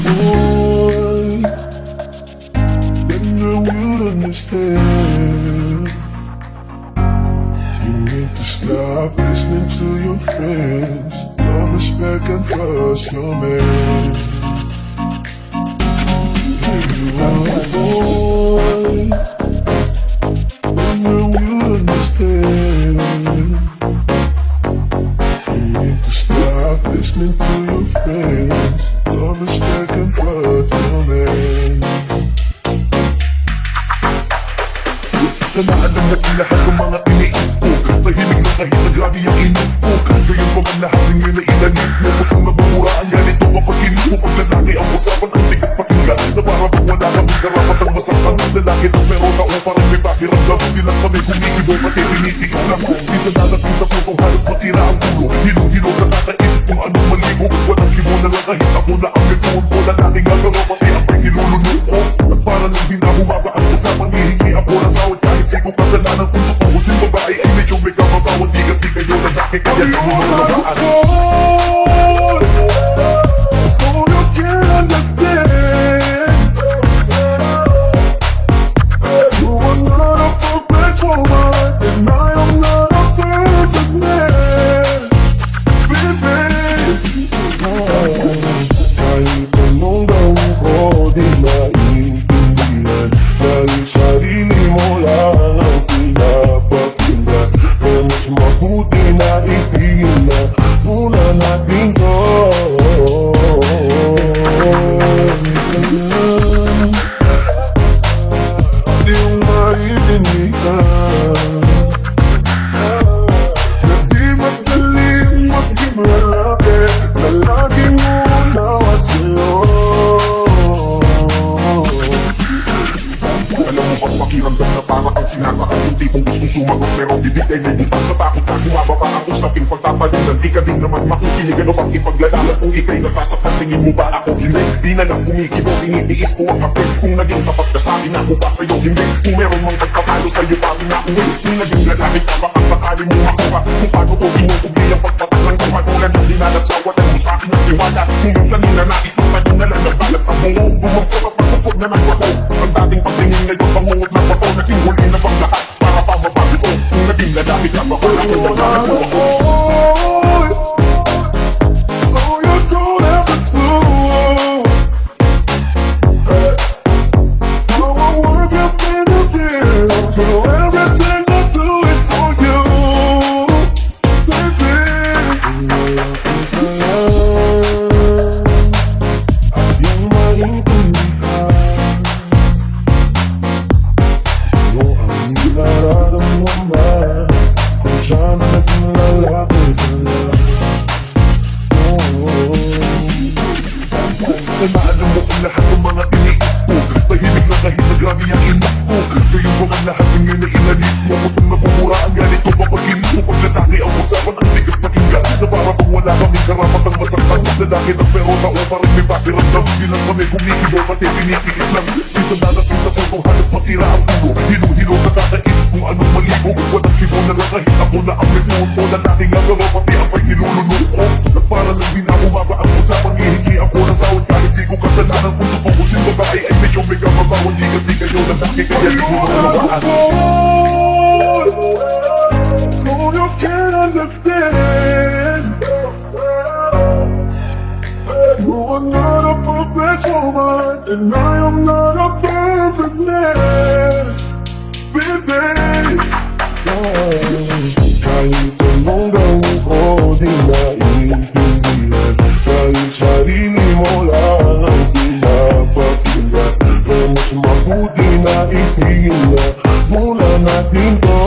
Boy, then you will understand. You need to stop listening to your friends. Love, respect, and trust your man. Here you are, boy, then you will understand. You need to stop listening to your friends. Love, respect, and trust your man. Sana alam natin lahat ng mga tiniis ko. Tahimik na kahit na grabe ang inip ko. Gayon pa man lahat ng yun na ilanis mo. Huwag kang nabubura ang ganito kapag kinis mo. Pag lalaki ang usapan ang tigat pakinggan, na para bang wala kang karapat ang masaktan. Lalaki na pero tao parang may pakiramdam. Di lang kami kumikibo pati tinitiis lang. Di sa dadating sa putong halot matira ang ulo. Hilo-hilo sa kakaisip kung anong maligo. Walang kibo na lang kahit ako na ang nagtuon ko. Lalaki nga pero pati ang pagkilulunod ko. At para lang di na bumaba ang usapan, hihingi ako ng tawad kahit siko kasalanan kung tutuusin babae ay medyo may kamabawat. Di kasi kayo lalaki kaya lang mo matabaan. Oh, you can't understand. You are not a perfect woman, and I am not a perfect man. Baby, kahit anong gawin ko, di naiintindihan. Dahil sarili mo lang ang pinapakinggan. Kaya mas mabuti na itigil na muna natin to. Di mo maintindihan na di madaling maging lalaki, na lagi mo nawat sa'yo. Alam mo bang pakiramdam na para kang sinasakal yung tipong gustong sumagot pero hindi ay naibutan sa takot na bumababa ang usaping pagtapalunan. Di ka din naman makikinig ano pang ipaglalaban kung ikay nasasaktan. Tingin mo ba ako hindi? Di na lang kumikibo, tinitiis ko ang kapit. Kung naging tapat ka sa'kin ako pa sa'yo hindi. Kung meron mang pagpapalo sa'yo bago na uwi. Kung naging lalaki ka baka sakali mo makuha. Kung paano ko tinutugli ang pagpatak ng kamatulan na dinanatawad ang usapin ng tiwala. Kung minsan ninanais ng tayo na lang nagbalas sa buo. Bumagpot at magpupod na ng bato. Ang dating pagtingin ngayon pangungot ng bato. Naging huli na bang lahat para pa mapabito. Kung naging lalaki ka baka ako naglalaan mo ako. So you don't have a clue how I work everything I do. So everything I do is for you, baby. At di maintindihan mo ang nararamdaman kung saan naging lalaki ka lang. Sana alam mo kung lahat ng mga tiniis ko. Tahimik na kahit na grabe ang inak ko. Gayon pa man lahat ng yun na inalis mo. Kusang nabubura ang ganito kapag kinis mo. Pag lalaki ang usapan ang tigat pakinggan, na para bang wala kami karapat ang masaktan. Lalaki na pero tao parang may pakiramdam. Di lang kami kumikibo pati tinitiis lang. Di sa dadating sa putong halot matira ang ulo. Hilo-hilo sa kakaisip kung anong maligo. Walang kibo na lang kahit ako na ang nagtuon ko. Lalaki nga pero pati ang pagkilulunod ko. At para lang di na bumaba ang usapan, hihingi ako ng tawad kahit siko kasalanan kung tutuusin babae ay medyo may kamabawat. Di kasi kayo lalaki kaya di mo matabaan. Oh, you can't understand. You are not a perfect woman, and I am not a perfect man, baby. Kahit anong gawin ko, di naiintindihan. Dahil sarili mo lang ang pinapakinggan. Kaya mas mabuti na itigil na muna natin to.